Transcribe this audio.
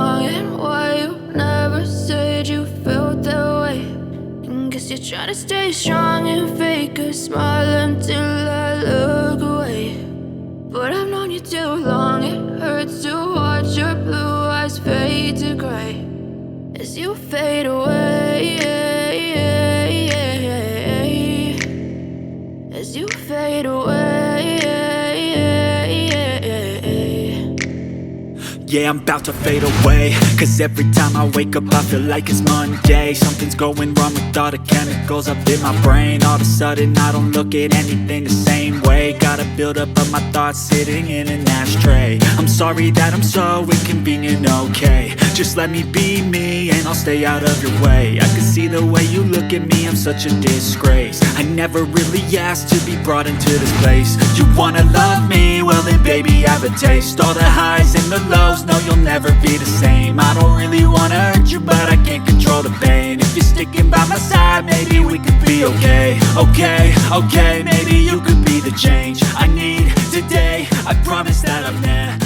wrong and why you never said you felt that way. And guess you're trying to stay strong and fake a smile until I look away. But I've known you too long, it hurts to watch your blue eyes fade to gray as you fade away, as you fade away. Yeah, I'm about to fade away, cause every time I wake up I feel like it's Monday. Something's going wrong with all the chemicals up in my brain. All of a sudden I don't look at anything the same way. Got a buildup of my thoughts sitting in an ashtray. I'm sorry that I'm so inconvenient, okay. Just let me be me and I'll stay out of your way. I can see the way you look at me, I'm such a disgrace. I never really asked to be brought into this place. You wanna love me? Well then baby have a taste. All the highs and the lows, no, you'll never be the same. I don't really wanna hurt you, but I can't control the pain. If you're sticking by my side, maybe we could be okay. Okay, maybe you could be the change I need today. I promise that I've never